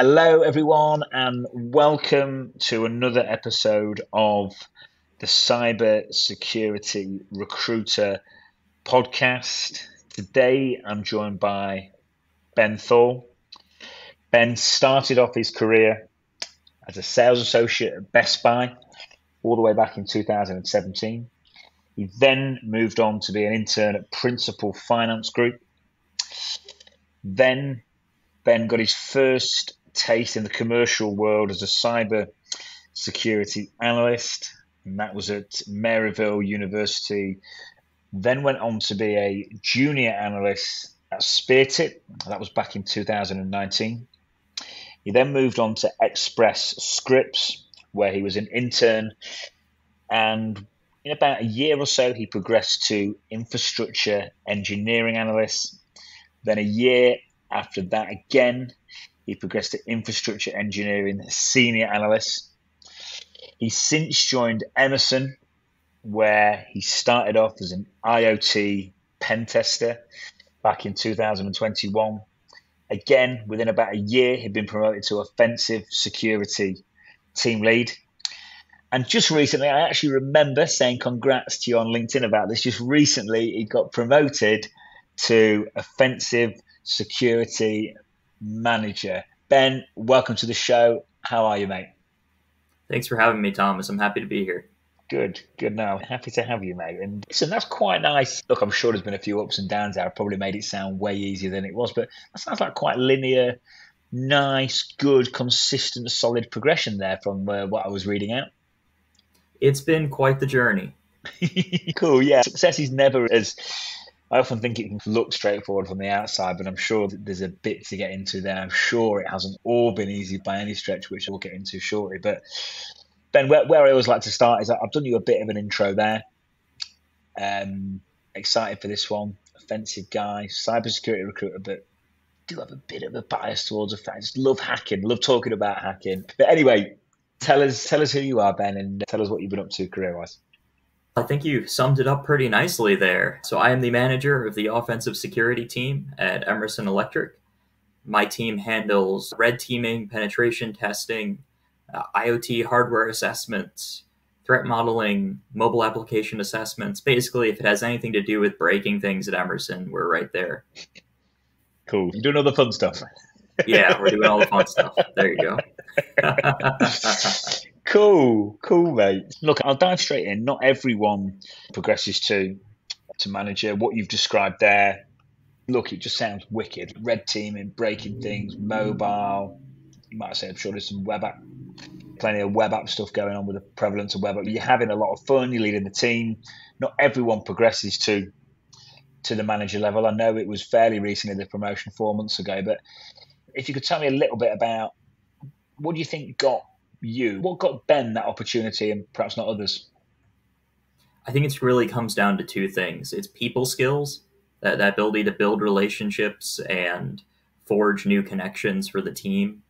Hello, everyone, and welcome to another episode of the Cyber Security Recruiter podcast. Today, I'm joined by Ben Thal. Ben started off his career as a sales associate at Best Buy all the way back in 2017. He then moved on to be an intern at Principal Finance Group. Then Ben got his first taste in the commercial world as a cyber security analyst, and that was at Maryville University. Then went on to be a junior analyst at Speartip. That was back in 2019. He then moved on to Express Scripts, where he was an intern, and in about a year or so, he progressed to infrastructure engineering analyst. Then a year after that, again, he progressed to infrastructure engineering senior analyst. He's since joined Emerson, where he started off as an IoT pen tester back in 2021. Again, within about a year, he'd been promoted to offensive security team lead. And just recently, I actually remember saying congrats to you on LinkedIn about this. Just recently, he got promoted to offensive security manager. Ben, welcome to the show. How are you, mate? Thanks for having me, Thomas. I'm happy to be here. Good now. Happy to have you, mate. And listen, that's quite nice. Look, I'm sure there's been a few ups and downs there. I probably made it sound way easier than it was, but that sounds like quite linear, nice, good, consistent, solid progression there from what I was reading out. It's been quite the journey. Cool, yeah. Success is never as... I often think it can look straightforward from the outside, but I'm sure that there's a bit to get into there. I'm sure it hasn't all been easy by any stretch, which we'll get into shortly. But Ben, where I always like to start is I've done you a bit of an intro there. Excited for this one. Offensive guy, cybersecurity recruiter, but do have a bit of a bias towards I just love hacking, love talking about hacking. But anyway, tell us who you are, Ben, and tell us what you've been up to career-wise. I think you summed it up pretty nicely there. So I am the manager of the offensive security team at Emerson Electric. My team handles red teaming, penetration testing, IoT hardware assessments, threat modeling, mobile application assessments. Basically, if it has anything to do with breaking things at Emerson, we're right there. Cool. You're doing all the fun stuff. Yeah, we're doing all the fun stuff. There you go. Cool, mate. Look, I'll dive straight in. Not everyone progresses to manager. What you've described there, look, it just sounds wicked. Red teaming, breaking things, mobile. You might say, I'm sure there's some web app, plenty of web app stuff going on with the prevalence of web app. You're having a lot of fun. You're leading the team. Not everyone progresses to the manager level. I know it was fairly recently, the promotion 4 months ago. But if you could tell me a little bit about what do you think what got Ben that opportunity and perhaps not others? I think it really comes down to two things. It's people skills, that ability to build relationships and forge new connections for the team,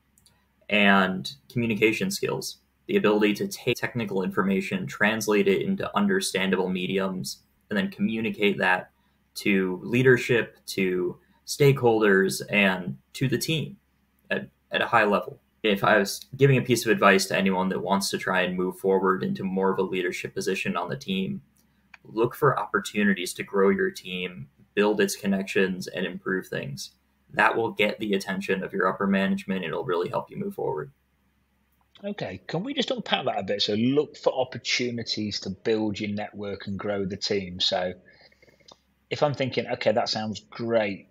and communication skills, the ability to take technical information, translate it into understandable mediums, and then communicate that to leadership, to stakeholders, and to the team at a high level. If I was giving a piece of advice to anyone that wants to try and move forward into more of a leadership position on the team, look for opportunities to grow your team, build its connections, and improve things. That will get the attention of your upper management. It'll really help you move forward. Okay, can we just unpack that a bit? So look for opportunities to build your network and grow the team. So if I'm thinking, okay, that sounds great,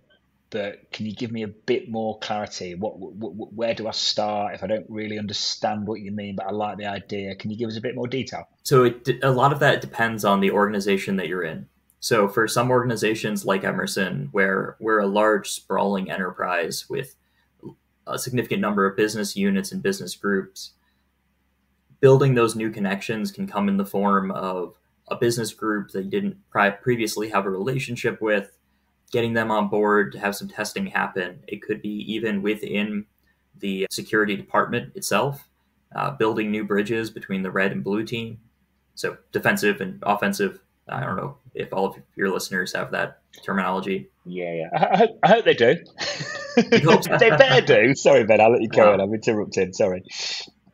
but can you give me a bit more clarity? Where do I start if I don't really understand what you mean, but I like the idea? Can you give us a bit more detail? So a lot of that depends on the organization that you're in. So for some organizations like Emerson, where we're a large sprawling enterprise with a significant number of business units and business groups, building those new connections can come in the form of a business group that you didn't previously have a relationship with, getting them on board to have some testing happen. It could be even within the security department itself, building new bridges between the red and blue team. So defensive and offensive. I don't know if all of your listeners have that terminology. Yeah. I hope they do. You hope so. They better do. Sorry, Ben, I'll let you carry on. Wow. I'm interrupted. Sorry.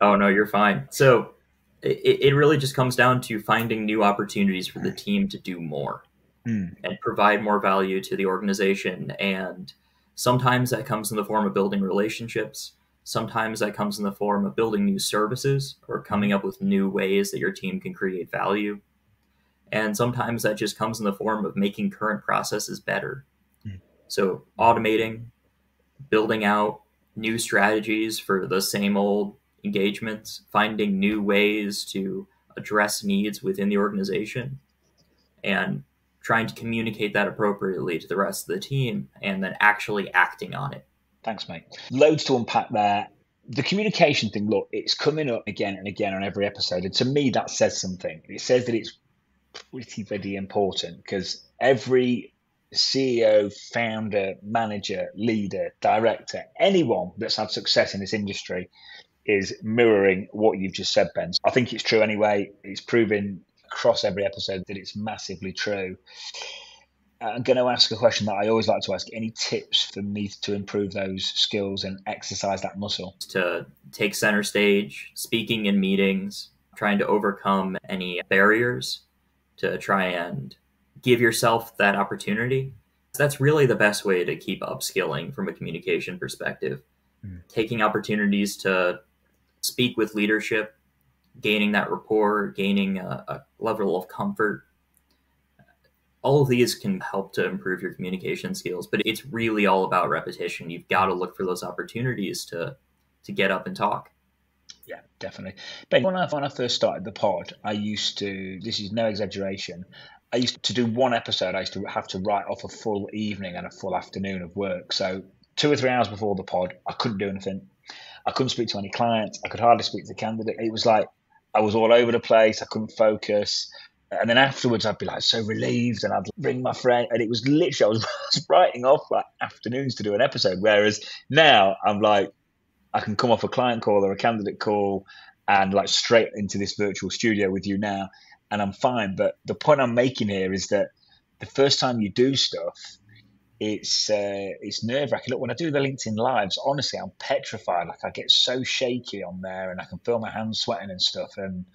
Oh, no, you're fine. So it really just comes down to finding new opportunities for the team to do more and provide more value to the organization. And sometimes that comes in the form of building relationships. Sometimes that comes in the form of building new services or coming up with new ways that your team can create value. And sometimes that just comes in the form of making current processes better. So automating, building out new strategies for the same old engagements, finding new ways to address needs within the organization, and trying to communicate that appropriately to the rest of the team, and then actually acting on it. Thanks, mate. Loads to unpack there. The communication thing, look, it's coming up again and again on every episode. And to me, that says something. It says that it's pretty, pretty important because every CEO, founder, manager, leader, director, anyone that's had success in this industry is mirroring what you've just said, Ben. I think it's true anyway. It's proven across every episode that it's massively true. I'm going to ask a question that I always like to ask. Any tips for me to improve those skills and exercise that muscle? To take center stage, speaking in meetings, trying to overcome any barriers, to try and give yourself that opportunity. That's really the best way to keep upskilling from a communication perspective. Taking opportunities to speak with leadership, gaining that rapport, gaining a level of comfort. All of these can help to improve your communication skills, but it's really all about repetition. You've got to look for those opportunities to get up and talk. Yeah, definitely. Ben, when I first started the pod, I used to, this is no exaggeration, I used to do one episode. I used to have to write off a full evening and a full afternoon of work. So 2 or 3 hours before the pod, I couldn't do anything. I couldn't speak to any clients. I could hardly speak to the candidate. It was like I was all over the place. I couldn't focus. And then afterwards, I'd be like so relieved, and I'd ring my friend. And it was literally, I was writing off like afternoons to do an episode. Whereas now I'm like, I can come off a client call or a candidate call and like straight into this virtual studio with you now, and I'm fine. But the point I'm making here is that the first time you do stuff, it's nerve-wracking. Look, when I do the LinkedIn lives, honestly, I'm petrified. Like I get so shaky on there, and I can feel my hands sweating and stuff. And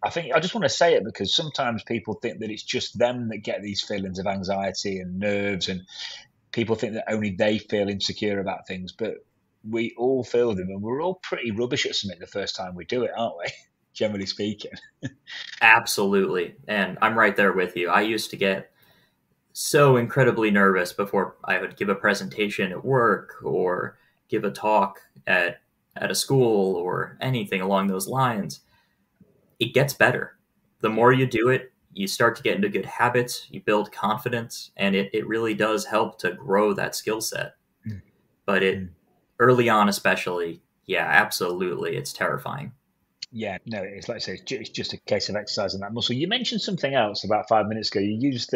I think I just want to say it because sometimes people think that it's just them that get these feelings of anxiety and nerves, and people think that only they feel insecure about things. But we all feel them, and we're all pretty rubbish at something the first time we do it, aren't we? Generally speaking. Absolutely. And I'm right there with you. I used to get so incredibly nervous before I would give a presentation at work or give a talk at a school or anything along those lines. It gets better. The more you do it, you start to get into good habits, you build confidence, and it really does help to grow that skill set. But early on especially, yeah, absolutely, it's terrifying. Yeah, no, it's like I say, it's just a case of exercising that muscle. You mentioned something else about 5 minutes ago. You used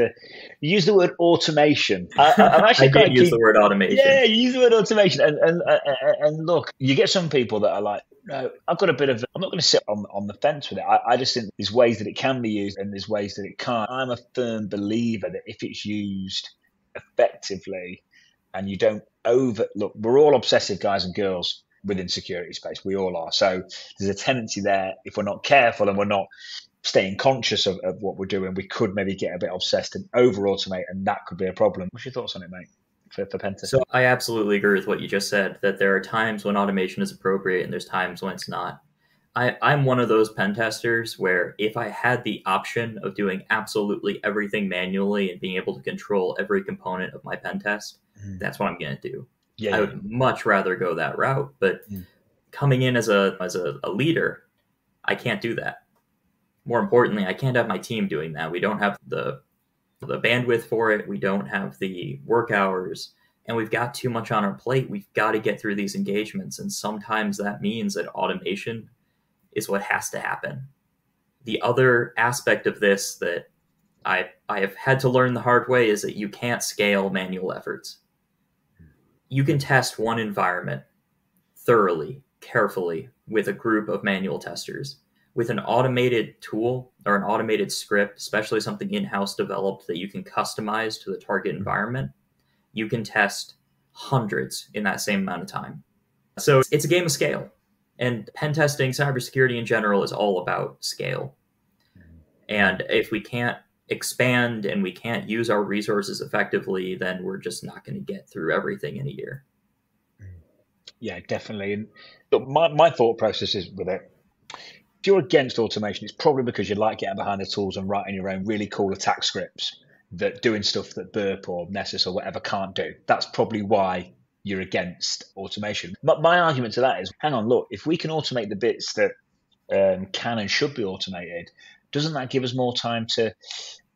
the word automation. I'm actually I did use the word automation. Yeah, you use the word automation, and look, you get some people that are like, no, I've got a bit of. I'm not going to sit on the fence with it. I just think there's ways that it can be used and there's ways that it can't. I'm a firm believer that if it's used effectively, and you don't look, we're all obsessive guys and girls within security space. We all are. So there's a tendency there, if we're not careful and we're not staying conscious of what we're doing, we could maybe get a bit obsessed and over automate, and that could be a problem. What's your thoughts on it, mate, for pen testing? So I absolutely agree with what you just said, that there are times when automation is appropriate and there's times when it's not. I'm one of those pen testers where if I had the option of doing absolutely everything manually and being able to control every component of my pen test, that's what I'm going to do. Yeah, I would much rather go that route. But coming in as a leader, I can't do that. More importantly, I can't have my team doing that. We don't have the bandwidth for it. We don't have the work hours, and we've got too much on our plate. We've got to get through these engagements. And sometimes that means that automation is what has to happen. The other aspect of this that I have had to learn the hard way is that you can't scale manual efforts. You can test one environment thoroughly, carefully with a group of manual testers. With an automated tool or an automated script, especially something in-house developed that you can customize to the target environment, you can test hundreds in that same amount of time. So it's a game of scale. And pen testing, cybersecurity in general, is all about scale. And if we can't expand and we can't use our resources effectively, then we're just not going to get through everything in a year. Yeah, definitely. And look, my thought process is with it, if you're against automation, it's probably because you like getting behind the tools and writing your own really cool attack scripts that doing stuff that Burp or Nessus or whatever can't do. That's probably why you're against automation. But my argument to that is, hang on, look, if we can automate the bits that can and should be automated, doesn't that give us more time to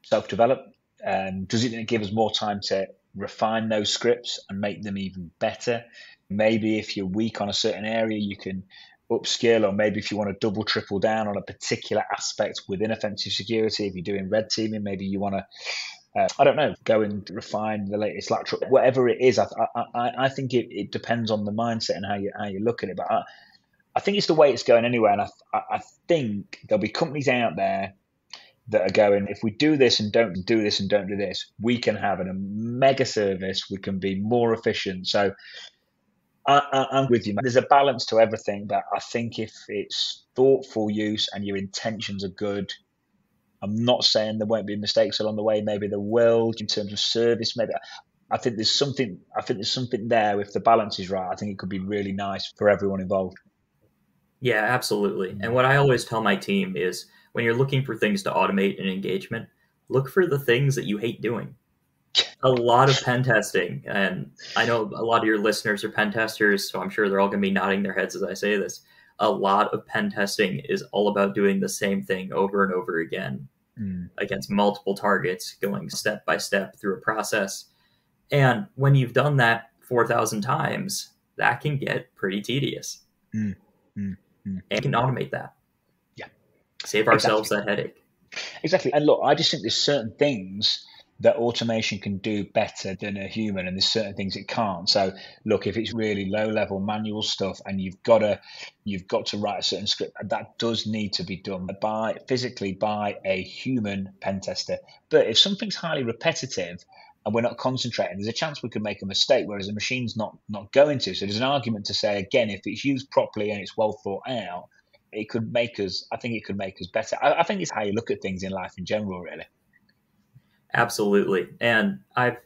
self-develop? Doesn't it give us more time to refine those scripts and make them even better? Maybe if you're weak on a certain area, you can upskill, or maybe if you want to double, triple down on a particular aspect within offensive security, if you're doing red teaming, maybe you want to, I don't know, go and refine the latest lateral, whatever it is. I think it depends on the mindset and how you look at it. But I think it's the way it's going anyway. And I think there'll be companies out there that are going, if we do this and don't do this and don't do this, we can have a mega service. We can be more efficient. So I'm with you. There's a balance to everything, but I think if it's thoughtful use and your intentions are good, I'm not saying there won't be mistakes along the way. Maybe there will in terms of service. Maybe I think there's something. I think there's something there. If the balance is right, I think it could be really nice for everyone involved. Yeah, absolutely. And what I always tell my team is, when you're looking for things to automate an engagement, look for the things that you hate doing. A lot of pen testing, and I know a lot of your listeners are pen testers, so I'm sure they're all going to be nodding their heads as I say this. A lot of pen testing is all about doing the same thing over and over again against multiple targets, going step by step through a process. And when you've done that 4,000 times, that can get pretty tedious. And you can automate that. Yeah. Save ourselves that headache. Exactly. And look, I just think there's certain things that automation can do better than a human, and there's certain things it can't. So look, if it's really low level manual stuff and you've got to write a certain script, that does need to be done physically by a human pen tester. But if something's highly repetitive and we're not concentrating, there's a chance we could make a mistake, whereas a machine's not going to. So there's an argument to say, again, if it's used properly and it's well thought out, it could make us, I think it could make us better. I think it's how you look at things in life in general, really. Absolutely. And I've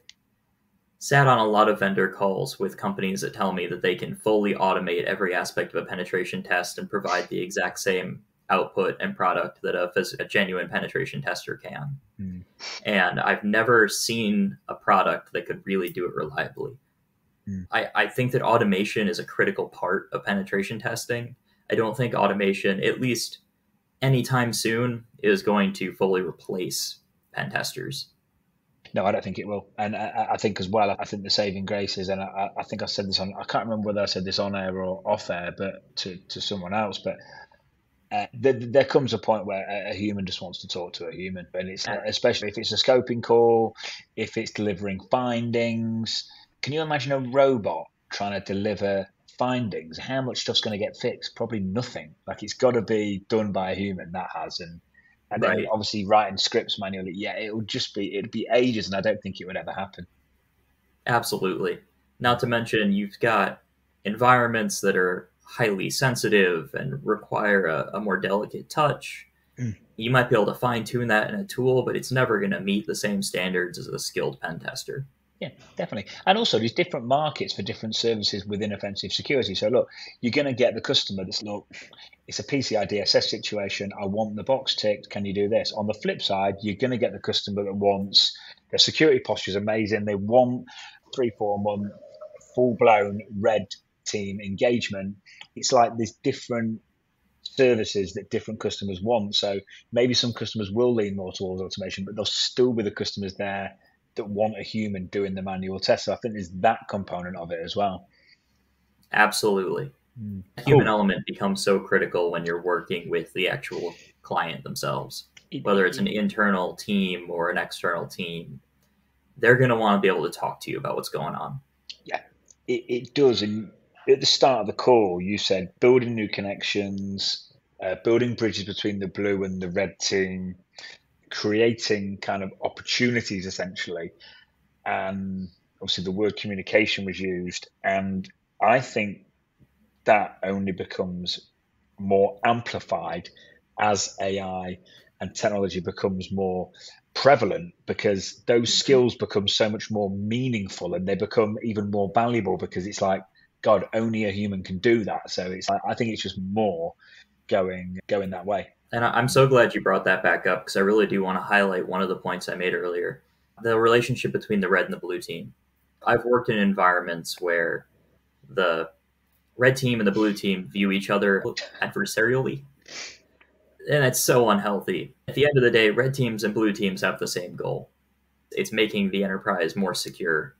sat on a lot of vendor calls with companies that tell me that they can fully automate every aspect of a penetration test and provide the exact same output and product that a genuine penetration tester can. And I've never seen a product that could really do it reliably. I think that automation is a critical part of penetration testing. I don't think automation, at least anytime soon, is going to fully replace pen testers. No, I don't think it will. And I think as well, I think the saving grace is, and I think I said this on, I can't remember whether I said this on air or off air, but to someone else, but there comes a point where a human just wants to talk to a human. And it's especially if it's a scoping call, if it's delivering findings. Can you imagine a robot trying to deliver findings? How much stuff's going to get fixed? Probably nothing. Like, it's got to be done by a human. That has. And then obviously writing scripts manually, it'd be ages, and I don't think it would ever happen. Absolutely. Not to mention, you've got environments that are highly sensitive and require a more delicate touch. You might be able to fine tune that in a tool, but it's never going to meet the same standards as a skilled pen tester. Yeah, definitely. And also, there's different markets for different services within offensive security. So look, you're going to get the customer that's, look, it's a PCI DSS situation. I want the box ticked. Can you do this? On the flip side, you're going to get the customer that wants, their security posture is amazing. They want 3-4 month full-blown red team engagement. It's like there's different services that different customers want. So maybe some customers will lean more towards automation, but there'll still be the customers there that want a human doing the manual test. So I think there's that component of it as well. Absolutely. The human element becomes so critical when you're working with the actual client themselves, whether it's an internal team or an external team. They're going to want to be able to talk to you about what's going on. Yeah, it does. And at the start of the call, you said building new connections, building bridges between the blue and the red team, creating kind of opportunities essentially. And obviously the word communication was used, and I think that only becomes more amplified as AI and technology becomes more prevalent, because those skills become so much more meaningful and they become even more valuable, because it's like, God, only a human can do that. So it's like, I think it's just more going that way. And I'm so glad you brought that back up, because I really do want to highlight one of the points I made earlier, the relationship between the red and the blue team. I've worked in environments where the red team and the blue team view each other adversarially, and it's so unhealthy. At the end of the day, red teams and blue teams have the same goal. It's making the enterprise more secure.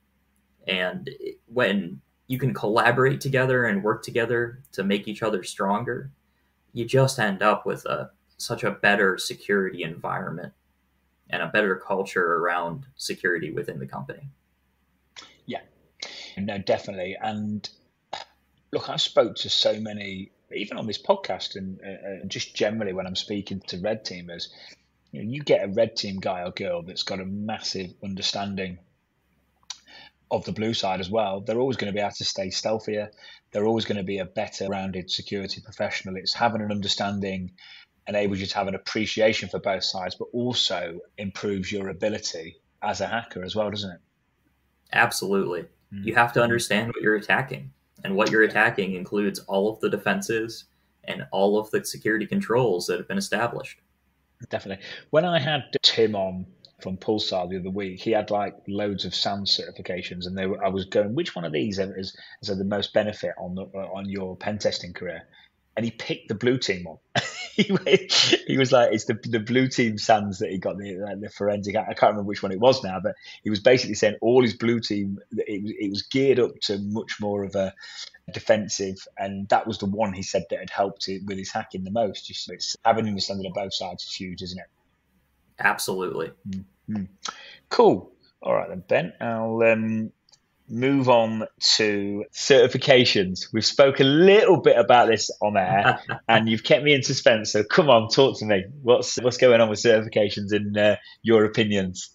And when you can collaborate together and work together to make each other stronger, you just end up with such a better security environment and a better culture around security within the company. Yeah, no, definitely. And look, I've spoke to so many, even on this podcast, and just generally when I'm speaking to red teamers, you get a red team guy or girl that's got a massive understanding of the blue side as well. They're always going to be able to stay stealthier. They're always going to be a better rounded security professional. It's having an understanding enables you to have an appreciation for both sides, but also improves your ability as a hacker as well, doesn't it? Absolutely. You have to understand what you're attacking, and what you're attacking includes all of the defenses and all of the security controls that have been established. Definitely. When I had Tim on from Pulsar the other week, he had like loads of SANS certifications, and I was going, which one of these has the most benefit on your pen testing career? And he picked the blue team one. He was like, it's the blue team SANS that he got the forensic. I can't remember which one it was now, but he was basically saying all his blue team, it was geared up to much more of a defensive, and that was the one he said that had helped it with his hacking the most. Just it's having an understanding of both sides is huge, isn't it? Absolutely. Mm-hmm. Cool. All right then, Ben. I'll move on to certifications. We've spoke a little bit about this on air, and you've kept me in suspense. So come on, talk to me. What's going on with certifications in your opinions?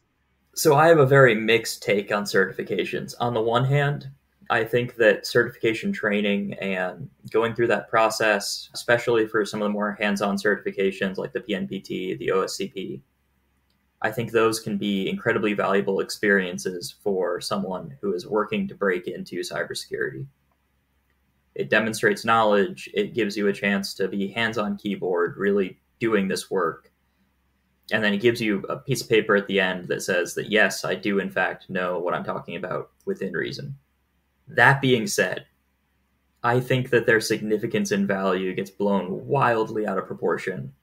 So I have a very mixed take on certifications. On the one hand, I think that certification training and going through that process, especially for some of the more hands-on certifications like the PNPT, the OSCP, I think those can be incredibly valuable experiences for someone who is working to break into cybersecurity. It demonstrates knowledge. It gives you a chance to be hands-on keyboard, really doing this work. And then it gives you a piece of paper at the end that says that, yes, I do in fact know what I'm talking about within reason. That being said, I think that their significance and value gets blown wildly out of proportion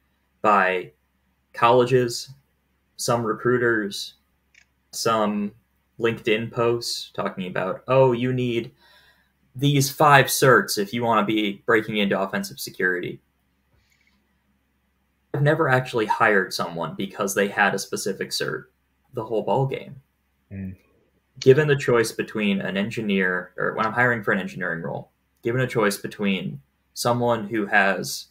by colleges, some recruiters, some LinkedIn posts talking about, oh, you need these 5 certs if you want to be breaking into offensive security. I've never actually hired someone because they had a specific cert the whole ball game. Given the choice between an engineer, or when I'm hiring for an engineering role, given a choice between someone who has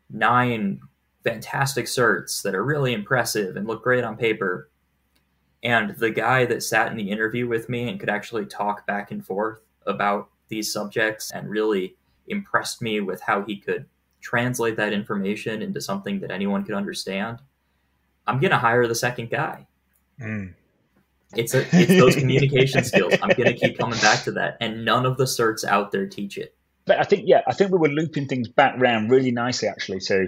9 fantastic certs that are really impressive and look great on paper, and the guy that sat in the interview with me and could actually talk back and forth about these subjects and really impressed me with how he could translate that information into something that anyone could understand, I'm going to hire the second guy. It's those communication skills. I'm going to keep coming back to that. And none of the certs out there teach it. But I think we were looping things back around really nicely, actually. So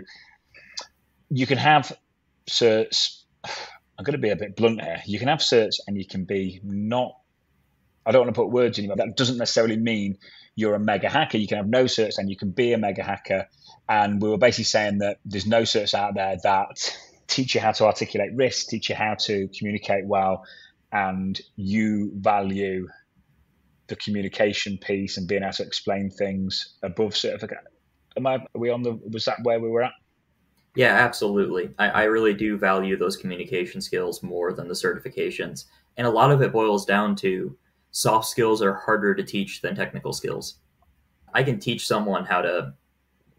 you can have certs. I'm going to be a bit blunt here. You can have certs and you can be not, I don't want to put words in your mouth. That doesn't necessarily mean you're a mega hacker. You can have no certs and you can be a mega hacker. And we were basically saying that there's no certs out there that teach you how to articulate risk, teach you how to communicate well, and you value the communication piece and being able to explain things above certificate. Was that where we were at? Yeah, absolutely. I really do value those communication skills more than the certifications. And a lot of it boils down to soft skills are harder to teach than technical skills. I can teach someone how to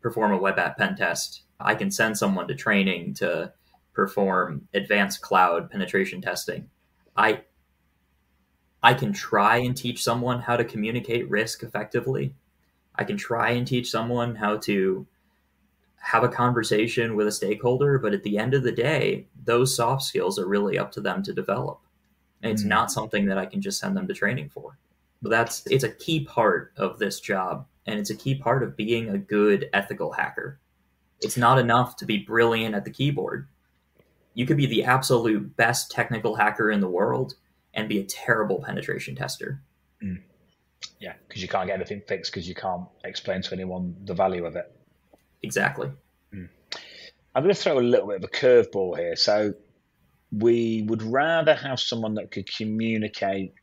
perform a web app pen test. I can send someone to training to perform advanced cloud penetration testing. I can try and teach someone how to communicate risk effectively. I can try and teach someone how to have a conversation with a stakeholder, but at the end of the day, those soft skills are really up to them to develop. And it's not something that I can just send them to training for. But it's a key part of this job, and it's a key part of being a good ethical hacker. It's not enough to be brilliant at the keyboard. You could be the absolute best technical hacker in the world and be a terrible penetration tester. Yeah, because you can't get anything fixed because you can't explain to anyone the value of it. Exactly. I'm going to throw a little bit of a curveball here. So we would rather have someone that could communicate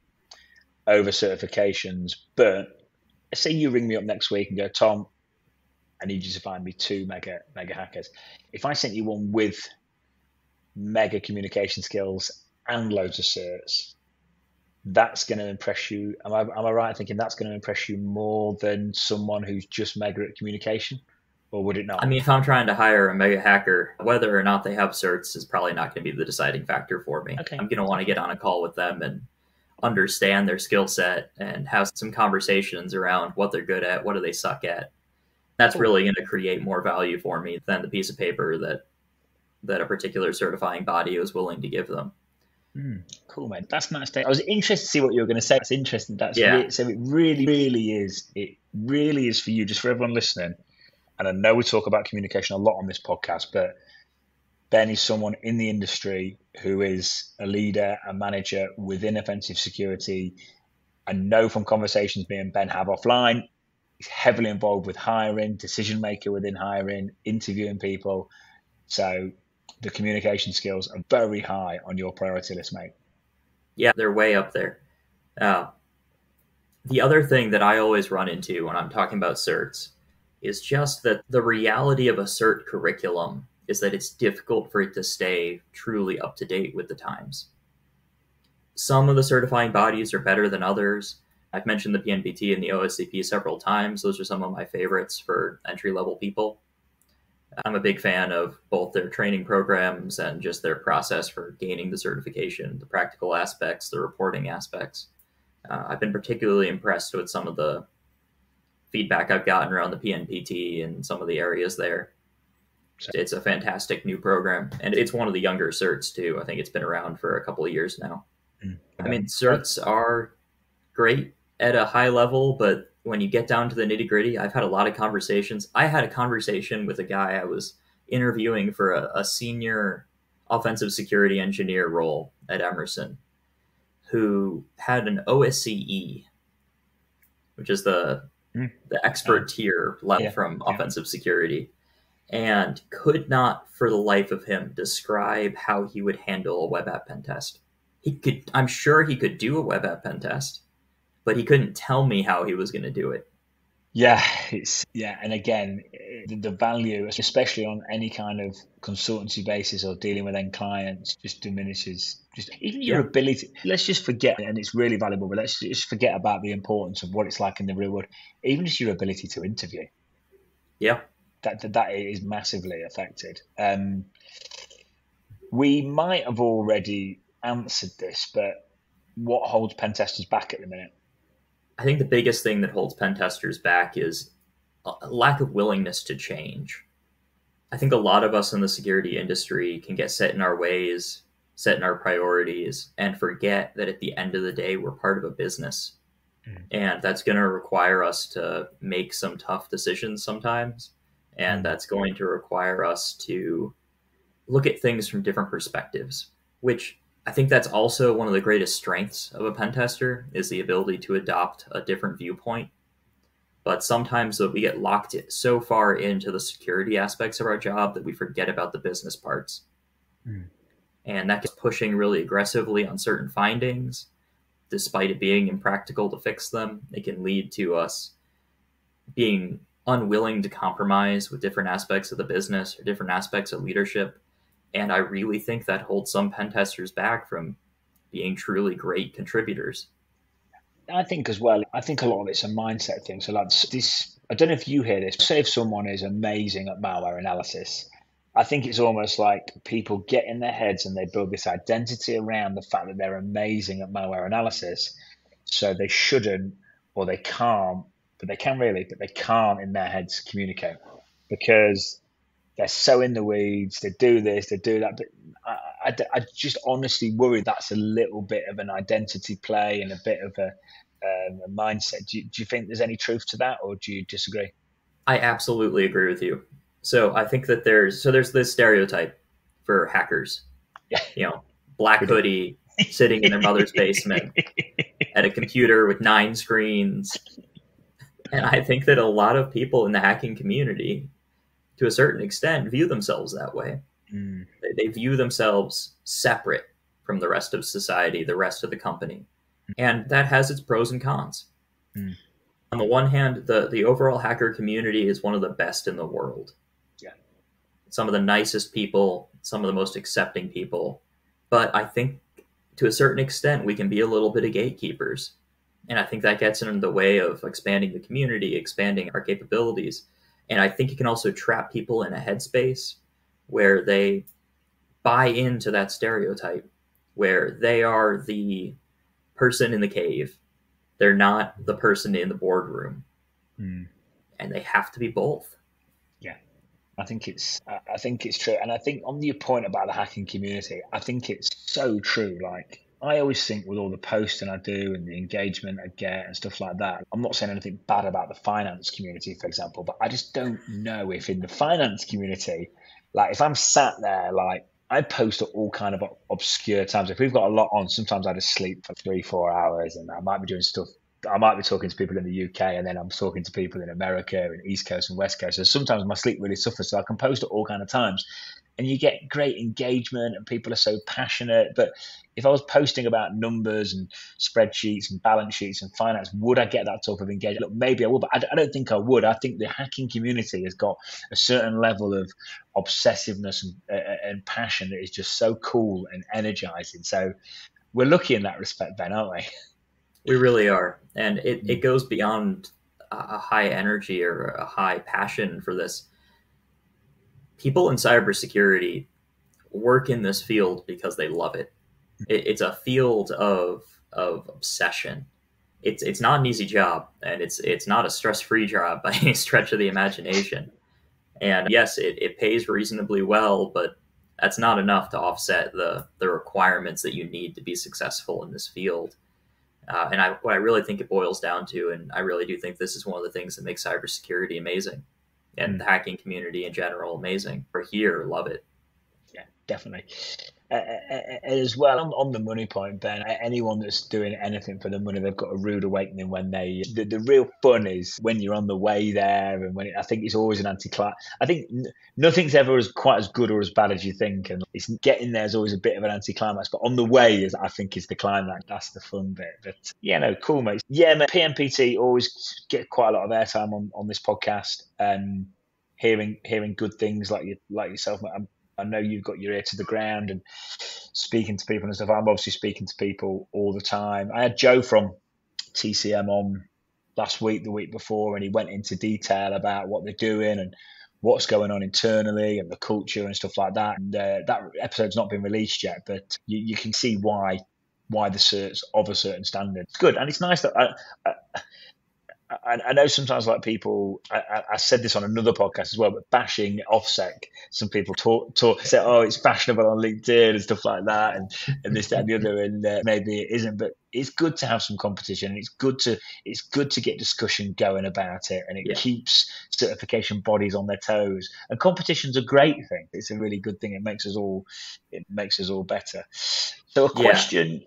over certifications, but say you ring me up next week and go, Tom, I need you to find me 2 mega hackers. If I sent you one with mega communication skills and loads of certs, that's going to impress you. Am I right in thinking that's going to impress you more than someone who's just mega at communication? Or would it not? I mean, if I'm trying to hire a mega hacker, whether or not they have certs is probably not going to be the deciding factor for me. Okay. I'm going to want to get on a call with them and understand their skill set and have some conversations around what they're good at, what do they suck at. That's really going to create more value for me than the piece of paper that a particular certifying body is willing to give them. Cool, man. That's nice. I was interested to see what you were going to say. That's interesting. So it really is. It really is for you, just for everyone listening. And I know we talk about communication a lot on this podcast, but Ben is someone in the industry who is a leader, a manager within offensive security. I know from conversations me and Ben have offline, he's heavily involved with hiring, decision maker within hiring, interviewing people. So the communication skills are very high on your priority list, mate. Yeah, they're way up there. The other thing that I always run into when I'm talking about certs is just that the reality of a cert curriculum is that it's difficult for it to stay truly up to date with the times. Some of the certifying bodies are better than others. I've mentioned the PNPT and the OSCP several times. Those are some of my favorites for entry-level people. I'm a big fan of both their training programs and just their process for gaining the certification, the practical aspects, the reporting aspects. I've been particularly impressed with some of the feedback I've gotten around the PNPT and some of the areas there. It's a fantastic new program, and it's one of the younger certs too. I think it's been around for a couple of years now. I mean, certs are great at a high level, but when you get down to the nitty gritty, I've had a lot of conversations. I had a conversation with a guy I was interviewing for a senior offensive security engineer role at Emerson, who had an OSCE, which is the expert tier level from offensive security, and could not for the life of him describe how he would handle a web app pen test. I'm sure he could do a web app pen test, but he couldn't tell me how he was going to do it. And again, the value, especially on any kind of consultancy basis or dealing with end clients, just diminishes. Just even your ability. Let's just forget, and it's really valuable, but let's just forget about the importance of what it's like in the real world. Even just your ability to interview. Yeah, that is massively affected. We might have already answered this, but what holds pen testers back at the minute? I think the biggest thing that holds pen testers back is a lack of willingness to change. I think a lot of us in the security industry can get set in our ways, set in our priorities, and forget that at the end of the day, we're part of a business. And that's going to require us to make some tough decisions sometimes. And that's going to require us to look at things from different perspectives, which I think that's also one of the greatest strengths of a pen tester is the ability to adopt a different viewpoint. But sometimes we get locked so far into the security aspects of our job that we forget about the business parts. And that gets pushing really aggressively on certain findings, despite it being impractical to fix them. It can lead to us being unwilling to compromise with different aspects of the business or different aspects of leadership. And I really think that holds some pen testers back from being truly great contributors. I think as well, I think a lot of it's a mindset thing. So like this, I don't know if you hear this, say if someone is amazing at malware analysis I think it's almost like people get in their heads and they build this identity around the fact that they're amazing at malware analysis. So they shouldn't, or they can't, but they can really, but they can't in their heads communicate because they're so in the weeds. They do this, they do that. But I just honestly worry that's a little bit of an identity play and a bit of a mindset. Do you think there's any truth to that, or do you disagree? I absolutely agree with you. So I think that there's this stereotype for hackers, Yeah. Black hoodie, sitting in their mother's basement at a computer with 9 screens. And I think that a lot of people in the hacking community, to a certain extent, view themselves that way. Mm. They view themselves separate from the rest of society, the rest of the company. And that has its pros and cons. Mm. On the one hand, the overall hacker community is one of the best in the world. Yeah. Some of the nicest people, some of the most accepting people. But I think to a certain extent, we can be a little bit of gatekeepers. And I think that gets in the way of expanding the community, expanding our capabilities. And I think it can also trap people in a headspace where they buy into that stereotype, where they are the person in the cave. They're not the person in the boardroom. Mm. And they have to be both. Yeah. I think it's true. And I think on your point about the hacking community, I think it's so true. Like, I always think with all the posting I do and the engagement I get and stuff like that, I'm not saying anything bad about the finance community, for example, but I just don't know if in the finance community, like if I'm sat there, like I post at all kind of obscure times. If we've got a lot on, sometimes I just sleep for 3-4 hours and I might be doing stuff. I might be talking to people in the UK and then I'm talking to people in America and East Coast and West Coast. So sometimes my sleep really suffers. So I can post at all kind of times and you get great engagement and people are so passionate. But if I was posting about numbers and spreadsheets and balance sheets and finance, would I get that type of engagement? Look, maybe I would, but I don't think I would. I think the hacking community has got a certain level of obsessiveness and passion that is just so cool and energizing. So we're lucky in that respect, Ben, aren't we? We really are. And it goes beyond a high energy or a high passion for this. People in cybersecurity work in this field because they love it. It's a field of obsession. It's not an easy job, and it's not a stress-free job by any stretch of the imagination. And yes, it pays reasonably well, but that's not enough to offset the requirements that you need to be successful in this field. And what I really think it boils down to, and I really do think this is one of the things that makes cybersecurity amazing, and the hacking community in general amazing. We're here, love it. Yeah, definitely. As well, on the money point, Ben, anyone that's doing anything for the money, they've got a rude awakening when the real fun is when you're on the way there, and I think it's always an anti-climax. I think nothing's ever quite as good or as bad as you think, and it's getting there is always a bit of an anti-climax, but on the way I think is the climax. That's the fun bit. But yeah, no, cool, mate. Yeah, mate, PMPT always get quite a lot of airtime on this podcast. Hearing good things like yourself, mate. I know you've got your ear to the ground and speaking to people and stuff. I'm obviously speaking to people all the time. I had Joe from TCM on last week, the week before, and he went into detail about what they're doing and what's going on internally and the culture and stuff like that. And that episode's not been released yet, but you can see why the cert's of a certain standard. It's good, and it's nice that I know sometimes, like people, I said this on another podcast as well, but bashing OffSec. Some people say, oh, it's fashionable on LinkedIn and stuff like that, and this, that, and the other, and maybe it isn't. But it's good to have some competition, and it's good to get discussion going about it, and it keeps certification bodies on their toes. And competition's a great thing. It's a really good thing. It makes us all better. So a question.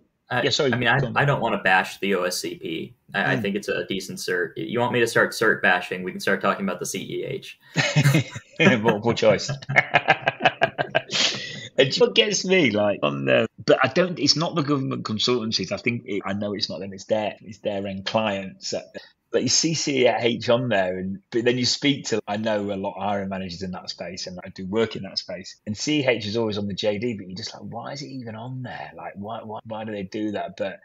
Sorry. I mean, I don't want to bash the OSCP. I think it's a decent cert. You want me to start cert bashing? We can start talking about the CEH. Multiple choice. And what gets me, like, but I don't. It's not the government consultancies. I know it's not them. It's their end clients. But you see CEH on there, but then you speak to, I know a lot of hiring managers in that space, and I do work in that space. And CEH is always on the JD, but you're just like, why is it even on there? Like, why do they do that? But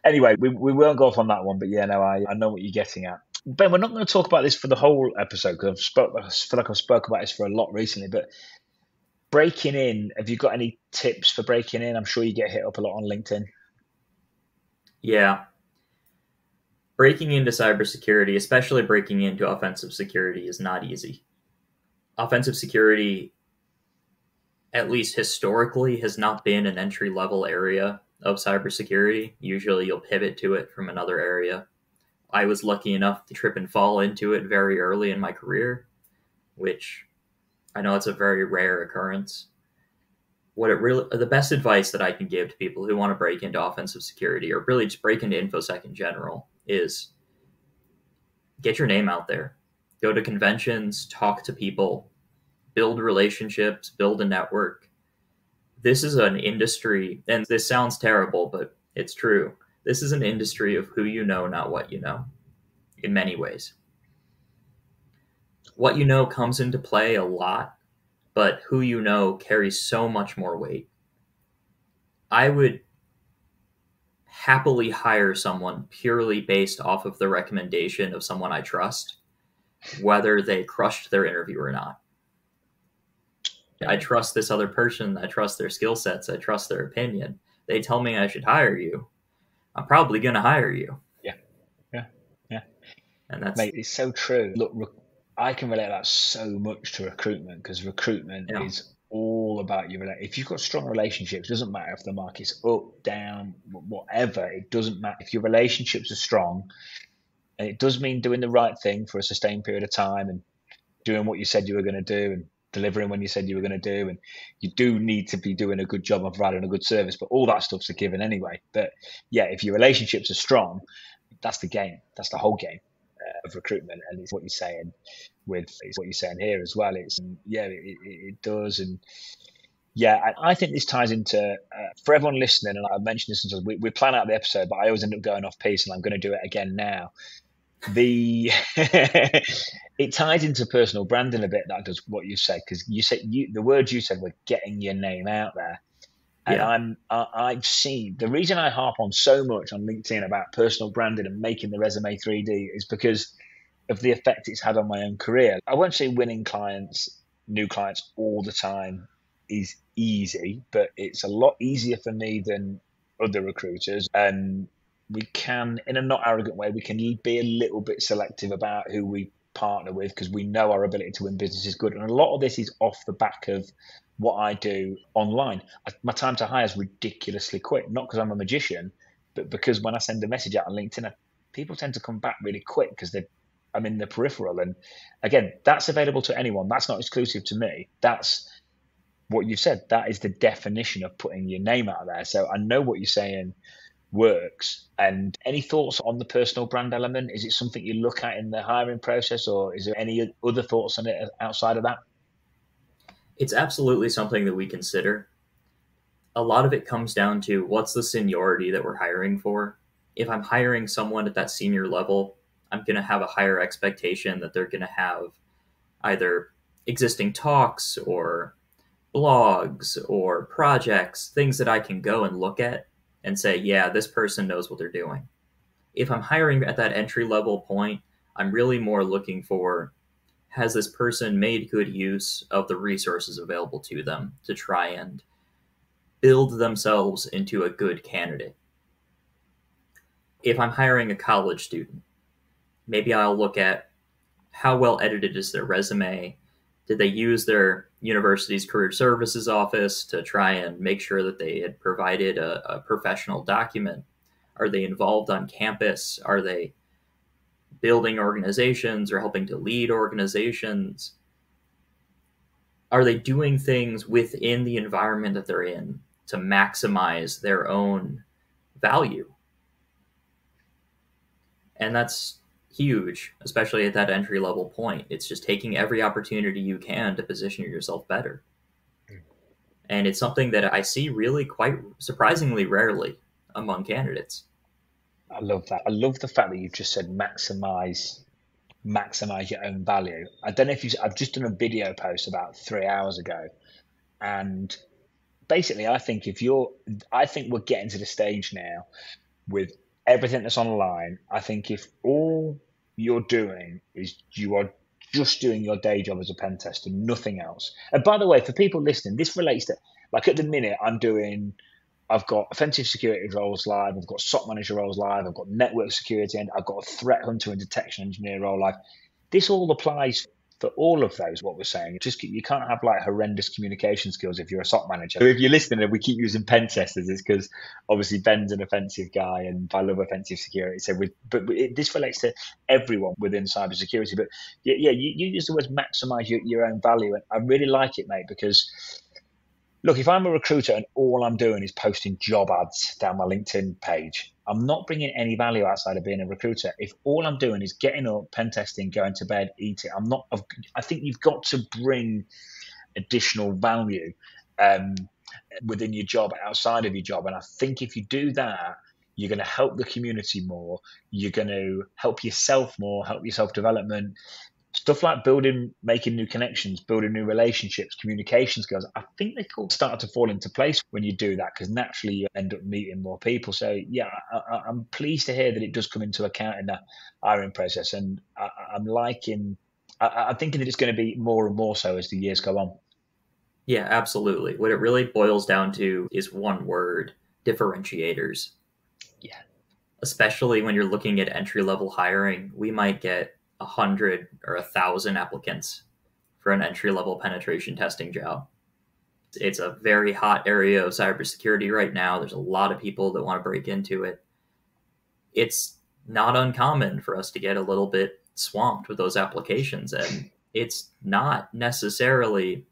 anyway, we won't go off on that one. But yeah, no, I know what you're getting at. Ben, we're not going to talk about this for the whole episode because I feel like I've spoke about this for a lot recently. But breaking in, have you got any tips for breaking in? I'm sure you get hit up a lot on LinkedIn. Yeah. Breaking into cybersecurity, especially breaking into offensive security, is not easy. Offensive security, at least historically, has not been an entry-level area of cybersecurity. Usually you'll pivot to it from another area. I was lucky enough to trip and fall into it very early in my career, which I know it's a very rare occurrence. The best advice that I can give to people who want to break into offensive security, or really just break into InfoSec in general, is get your name out there. Go to conventions, talk to people, build relationships, build a network. This is an industry, and this sounds terrible, but it's true. This is an industry of who you know, not what you know, in many ways. What you know comes into play a lot, but who you know carries so much more weight. I would happily hire someone purely based off of the recommendation of someone I trust, whether they crushed their interview or not. I trust this other person. I trust their skill sets. I trust their opinion. They tell me I should hire you. I'm probably going to hire you. Yeah. And that's, mate, it's so true. Look, I can relate that so much to recruitment, because recruitment is all about your relationship. If you've got strong relationships, it doesn't matter if the market's up, down, whatever. It doesn't matter. If your relationships are strong, and it does mean doing the right thing for a sustained period of time and doing what you said you were going to do and delivering when you said you were going to do. And you do need to be doing a good job of providing a good service, but all that stuff's a given anyway. But yeah, if your relationships are strong, that's the game. That's the whole game of recruitment. And it's what you're saying it's what you're saying here as well. It's, it does. And yeah, I think this ties into, for everyone listening, and I've mentioned this since we plan out the episode, but I always end up going off piece, and I'm going to do it again now. It ties into personal branding a bit, that does, what you said, because the words you said were getting your name out there. And I've seen the reason I harp on so much on LinkedIn about personal branding and making the resume 3D is because of the effect it's had on my own career. I won't say winning new clients all the time is easy, but it's a lot easier for me than other recruiters. And we can, in a not arrogant way, we can be a little bit selective about who we partner with, because we know our ability to win business is good. And a lot of this is off the back of what I do online. My time to hire is ridiculously quick, not because I'm a magician, but because when I send a message out on LinkedIn, people tend to come back really quick because I'm in the peripheral. And again, that's available to anyone. That's not exclusive to me. That's what you've said. That is the definition of putting your name out there. So I know what you're saying works. And any thoughts on the personal brand element? Is it something you look at in the hiring process, or is there any other thoughts on it outside of that? It's absolutely something that we consider. A lot of it comes down to what's the seniority that we're hiring for. If I'm hiring someone at that senior level, I'm going to have a higher expectation that they're going to have either existing talks or blogs or projects, things that I can go and look at and say, yeah, this person knows what they're doing. If I'm hiring at that entry level point, I'm really more looking for, has this person made good use of the resources available to them to try and build themselves into a good candidate? If I'm hiring a college student, maybe I'll look at how well edited is their resume. Did they use their university's career services office to try and make sure that they had provided a professional document? Are they involved on campus? Are they building organizations or helping to lead organizations? Are they doing things within the environment that they're in to maximize their own value? And that's huge, especially at that entry level point. It's just taking every opportunity you can to position yourself better. And it's something that I see really quite surprisingly rarely among candidates. I love that. I love the fact that you've just said maximize your own value. I don't know if I've just done a video post about 3 hours ago, and basically I think we're getting to the stage now with everything that's online. I think if all you're doing is you are just doing your day job as a pen tester, nothing else. And by the way, for people listening, this relates to, like at the minute, I've got offensive security roles live, I've got SOC manager roles live, I've got network security, and I've got a threat hunter and detection engineer role live. This all applies for all of those, what we're saying. Just you can't have like horrendous communication skills if you're a SOC manager. So if you're listening and we keep using pen testers, it's because obviously Ben's an offensive guy and I love offensive security. So this relates to everyone within cybersecurity. But yeah, you use the words maximize your own value. And I really like it, mate, because look, if I'm a recruiter and all I'm doing is posting job ads down my LinkedIn page, I'm not bringing any value outside of being a recruiter. If all I'm doing is getting up, pen testing, going to bed, eating, I think you've got to bring additional value within your job, outside of your job. And I think if you do that, you're going to help the community more. You're going to help yourself more, help your self-development. Stuff like making new connections, building new relationships, communication skills, I think they all start to fall into place when you do that, because naturally you end up meeting more people. So yeah, I'm pleased to hear that it does come into account in the hiring process. And I'm thinking that it's going to be more and more so as the years go on. Yeah, absolutely. What it really boils down to is one word: differentiators. Yeah. Especially when you're looking at entry-level hiring, we might get 100 or 1,000 applicants for an entry-level penetration testing job. It's a very hot area of cybersecurity right now. There's a lot of people that want to break into it. It's not uncommon for us to get a little bit swamped with those applications, and it's not necessarily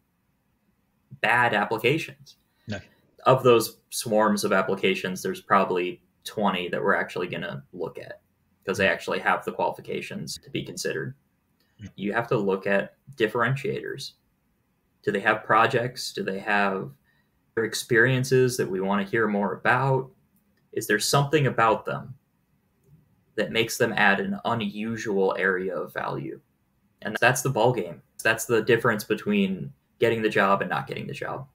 bad applications. No. Of those swarms of applications, there's probably 20 that we're actually going to look at, because they actually have the qualifications to be considered. You have to look at differentiators. Do they have projects? Do they have their experiences that we want to hear more about? Is there something about them that makes them add an unusual area of value? And that's the ball game. That's the difference between getting the job and not getting the job.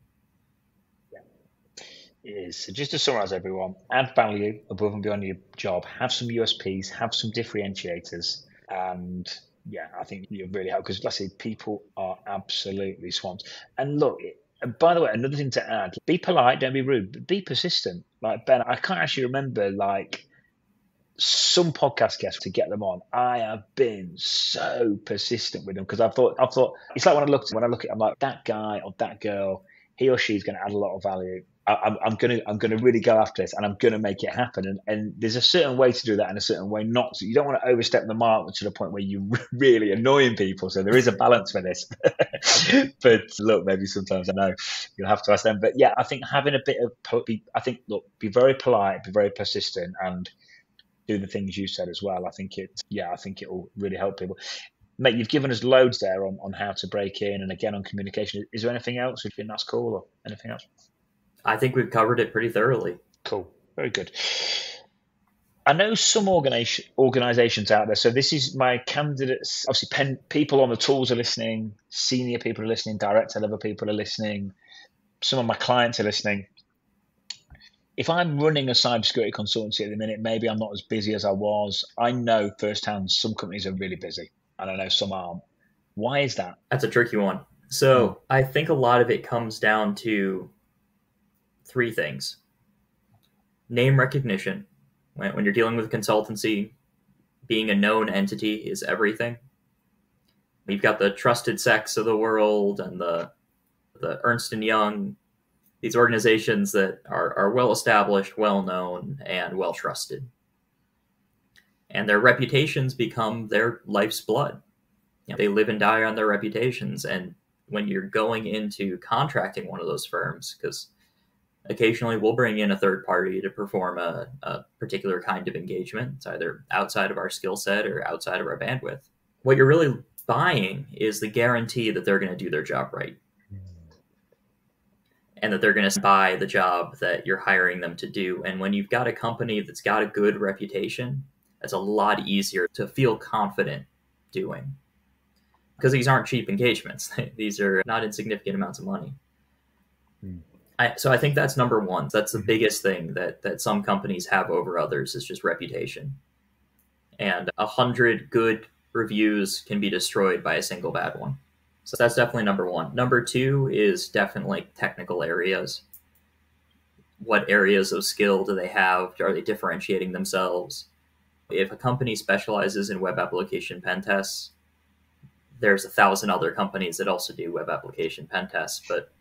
Is so just to summarize, everyone, add value above and beyond your job, have some USPs, have some differentiators, and yeah, I think you'll really help, because let's say people are absolutely swamped. And look, by the way, another thing to add: be polite, don't be rude, but be persistent. Like Ben, I can't actually remember like some podcast guests to get them on. I have been so persistent with them, because I thought it's like when I look at, I'm like, that guy or that girl, he or she's going to add a lot of value. I'm gonna really go after this, and I'm gonna make it happen. And there's a certain way to do that and a certain way not. So you don't want to overstep the mark to the point where you're really annoying people. So there is a balance for this. But look, maybe sometimes I know you'll have to ask them. But yeah, I think having a bit of be very polite, be very persistent, and do the things you said as well. I think it will really help people. Mate, you've given us loads there on how to break in, and again on communication. Is there anything else you think that's cool, or anything else? I think we've covered it pretty thoroughly. Cool. Very good. I know some organizations out there. So this is my candidates. Obviously, people on the tools are listening. Senior people are listening. Director level people are listening. Some of my clients are listening. If I'm running a cybersecurity consultancy at the minute, maybe I'm not as busy as I was. I know firsthand some companies are really busy, and I know some aren't. Why is that? That's a tricky one. So I think a lot of it comes down to three things. Name recognition. When you're dealing with consultancy, being a known entity is everything. You've got the Trusted Sex of the world and the Ernst & Young, these organizations that are well established, well known, and well trusted. And their reputations become their life's blood. They live and die on their reputations. And when you're going into contracting one of those firms, because occasionally we'll bring in a third party to perform a particular kind of engagement. It's either outside of our skill set or outside of our bandwidth. What you're really buying is the guarantee that they're going to do their job right. And that they're going to buy the job that you're hiring them to do. And when you've got a company that's got a good reputation, it's a lot easier to feel confident doing. Because these aren't cheap engagements. These are not insignificant amounts of money. So I think that's number one. That's the biggest thing that some companies have over others, is just reputation. And 100 good reviews can be destroyed by a single bad one. So that's definitely number one. Number two is definitely technical areas. What areas of skill do they have? Are they differentiating themselves? If a company specializes in web application pen tests, there's 1,000 other companies that also do web application pen tests, but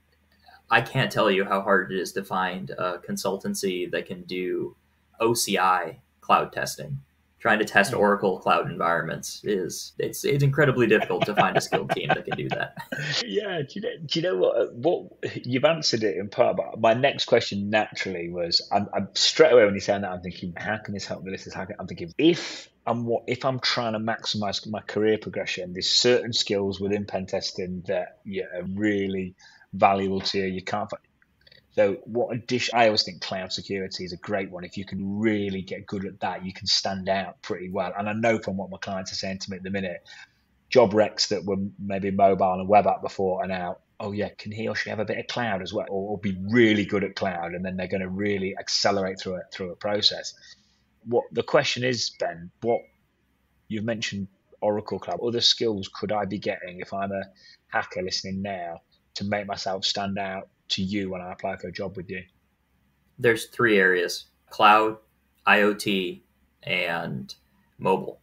I can't tell you how hard it is to find a consultancy that can do OCI cloud testing. Trying to test Oracle cloud environments it's incredibly difficult to find a skilled team that can do that. Yeah, do you know what you've answered it in part, but my next question naturally was, I'm straight away when you said that, I'm thinking, how can this help with this? I'm thinking, if I'm trying to maximize my career progression, there's certain skills within pen testing that are really valuable to you. You can't find. So I always think cloud security is a great one. If you can really get good at that, you can stand out pretty well. And I know from what my clients are saying to me at the minute, job recs that were maybe mobile and web app before are now, oh yeah, can he or she have a bit of cloud as well, or be really good at cloud, and then they're going to really accelerate through a process. What the question is, Ben, what you've mentioned Oracle Cloud, other skills could I be getting if I'm a hacker listening now to make myself stand out to you when I apply for a job with you? There's three areas: cloud, IoT, and mobile.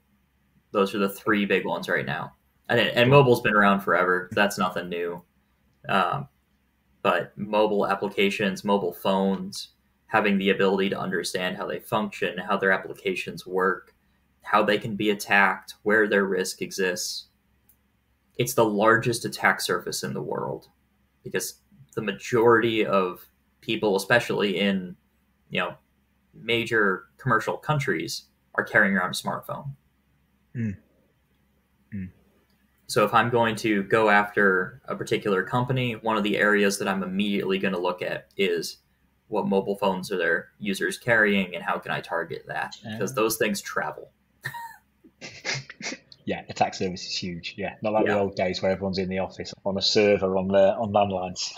Those are the three big ones right now. And mobile's been around forever. That's nothing new. But mobile applications, mobile phones, having the ability to understand how they function, how their applications work, how they can be attacked, where their risk exists. It's the largest attack surface in the world because the majority of people, especially in major commercial countries, are carrying around a smartphone. So if I'm going to go after a particular company, one of the areas that I'm immediately going to look at is what mobile phones are their users carrying and how can I target that? Because those things travel. Yeah, attack service is huge. Yeah, not like the old days where everyone's in the office on a server on landlines.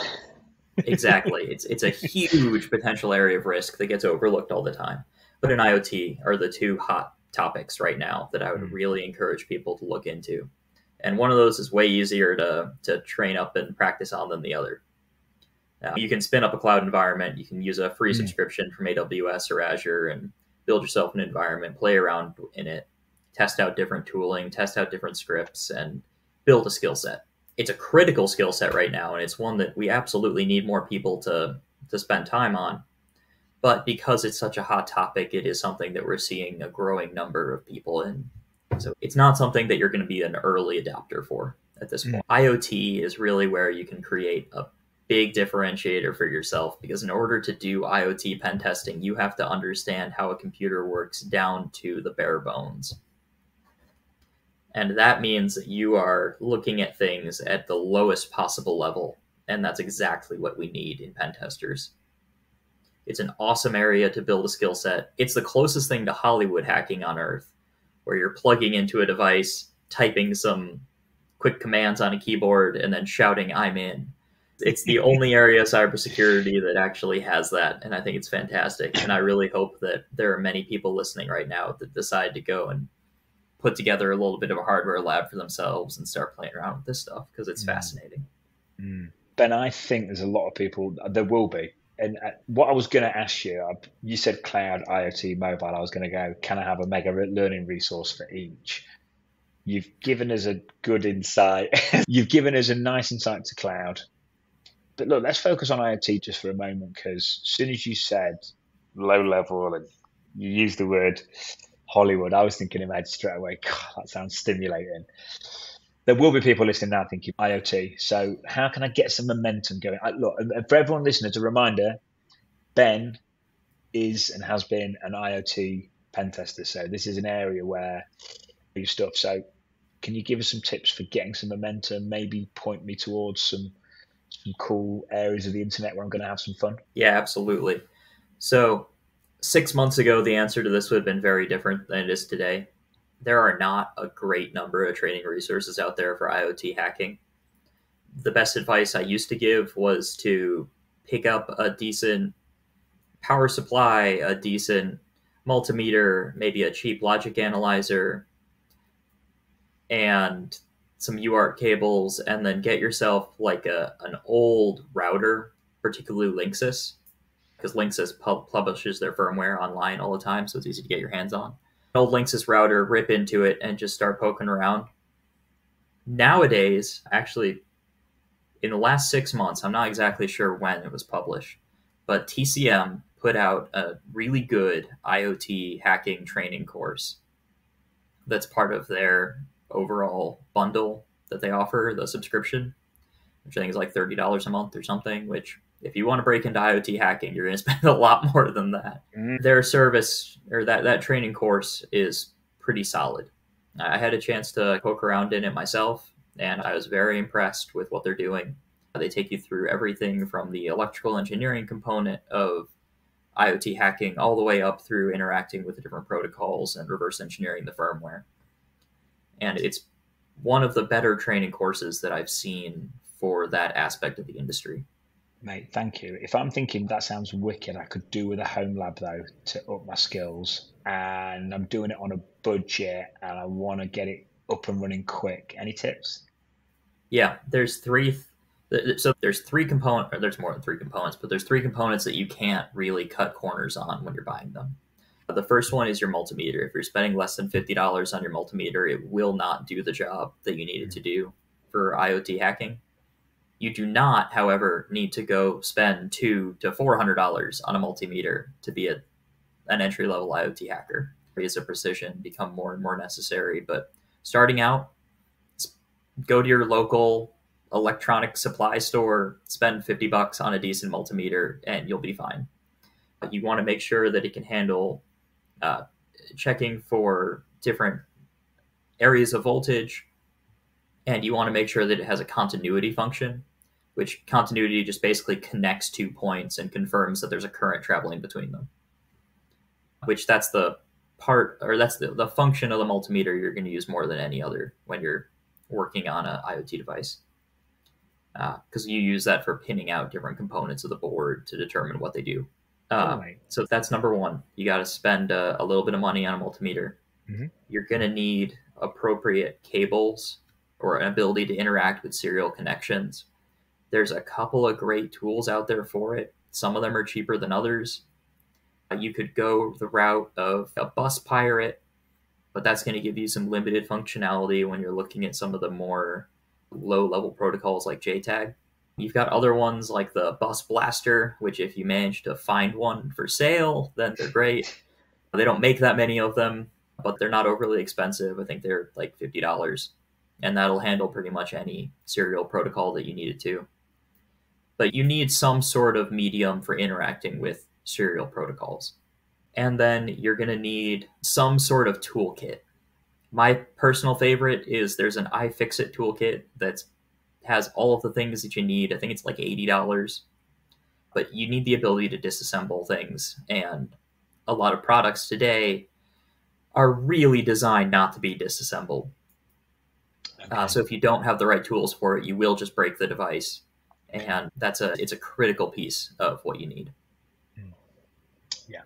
Exactly. It's a huge potential area of risk that gets overlooked all the time. But in IoT are the two hot topics right now that I would really encourage people to look into. And one of those is way easier to train up and practice on than the other. You can spin up a cloud environment. You can use a free subscription from AWS or Azure and build yourself an environment, play around in it, test out different tooling, test out different scripts, and build a skill set. It's a critical skill set right now, and it's one that we absolutely need more people to spend time on. But because it's such a hot topic, it is something that we're seeing a growing number of people in. So it's not something that you're going to be an early adopter for at this point. IoT is really where you can create a big differentiator for yourself, because in order to do IoT pen testing, you have to understand how a computer works down to the bare bones. And that means that you are looking at things at the lowest possible level. And that's exactly what we need in pen testers. It's an awesome area to build a skill set. It's the closest thing to Hollywood hacking on Earth, where you're plugging into a device, typing some quick commands on a keyboard, and then shouting, "I'm in." It's the only area of cybersecurity that actually has that. And I think it's fantastic. And I really hope that there are many people listening right now that decide to go and put together a little bit of a hardware lab for themselves and start playing around with this stuff because it's fascinating. Ben, I think there's a lot of people, there will be. And what I was going to ask you, you said cloud, IoT, mobile. I was going to go, can I have a mega learning resource for each? You've given us a good insight. You've given us a nice insight to cloud. But look, let's focus on IoT just for a moment, because as soon as you said low level and you used the word Hollywood, I was thinking in my head straight away, God, that sounds stimulating. There will be people listening now thinking IoT. So how can I get some momentum going? Look, for everyone listening, as a reminder, Ben is and has been an IoT pen tester. So this is an area where you stuff. So can you give us some tips for getting some momentum? Maybe point me towards some cool areas of the internet where I'm going to have some fun? Yeah, absolutely. So 6 months ago, the answer to this would have been very different than it is today. There are not a great number of training resources out there for IoT hacking. The best advice I used to give was to pick up a decent power supply, a decent multimeter, maybe a cheap logic analyzer, and some UART cables, and then get yourself like an old router, particularly Linksys, because Linksys publishes their firmware online all the time, so it's easy to get your hands on. An old Linksys router, rip into it, and just start poking around. Nowadays, actually, in the last 6 months, I'm not exactly sure when it was published, but TCM put out a really good IoT hacking training course that's part of their overall bundle that they offer, the subscription, which I think is like $30 a month or something, which if you want to break into IoT hacking, you're going to spend a lot more than that. Their service, or that training course, is pretty solid. I had a chance to poke around in it myself, and I was very impressed with what they're doing. They take you through everything from the electrical engineering component of IoT hacking all the way up through interacting with the different protocols and reverse engineering the firmware. And it's one of the better training courses that I've seen for that aspect of the industry. Mate, thank you. If I'm thinking that sounds wicked, I could do with a home lab though to up my skills, and I'm doing it on a budget and I want to get it up and running quick. Any tips? Yeah, there's three components, or there's more than three components, but there's three components that you can't really cut corners on when you're buying them. The first one is your multimeter. If you're spending less than $50 on your multimeter, it will not do the job that you need it to do for IoT hacking. You do not, however, need to go spend $200 to $400 on a multimeter to be an entry-level IoT hacker. Areas of precision become more and more necessary, but starting out, go to your local electronic supply store, spend $50 on a decent multimeter, and you'll be fine. You want to make sure that it can handle checking for different areas of voltage, and you want to make sure that it has a continuity function, which continuity just basically connects 2 points and confirms that there's a current traveling between them, which that's the function of the multimeter you're going to use more than any other when you're working on an IoT device, because you use that for pinning out different components of the board to determine what they do. So that's number one. You got to spend a little bit of money on a multimeter. Mm-hmm. You're going to need appropriate cables or an ability to interact with serial connections. There's a couple of great tools out there for it. Some of them are cheaper than others. You could go the route of a bus pirate, but that's going to give you some limited functionality when you're looking at some of the more low-level protocols like JTAG. You've got other ones like the Bus Blaster, which if you manage to find one for sale, then they're great. They don't make that many of them, but they're not overly expensive. I think they're like $50, and that'll handle pretty much any serial protocol that you need it to. But you need some sort of medium for interacting with serial protocols. And then you're going to need some sort of toolkit. My personal favorite is there's an iFixit toolkit that has all of the things that you need. I think it's like $80, but you need the ability to disassemble things. And a lot of products today are really designed not to be disassembled. Okay. So if you don't have the right tools for it, you will just break the device. And it's a critical piece of what you need. Yeah.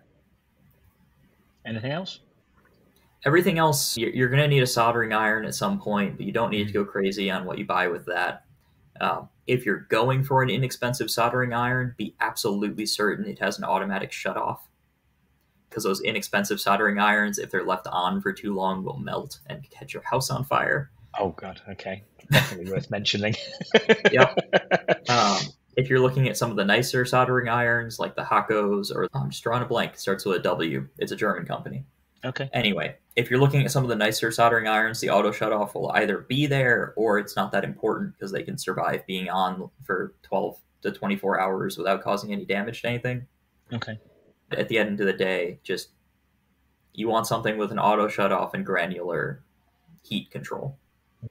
Anything else? Everything else, you're going to need a soldering iron at some point, but you don't need to go crazy on what you buy with that. If you're going for an inexpensive soldering iron, be absolutely certain it has an automatic shutoff, because those inexpensive soldering irons, if they're left on for too long, will melt and catch your house on fire. Oh, God. Okay. Definitely worth mentioning. Yep. If you're looking at some of the nicer soldering irons, like the Hakos, or I'm just drawing a blank, it starts with a W. It's a German company. Okay. Anyway, if you're looking at some of the nicer soldering irons, the auto shutoff will either be there or it's not that important because they can survive being on for 12 to 24 hours without causing any damage to anything. Okay. At the end of the day, just you want something with an auto shutoff and granular heat control.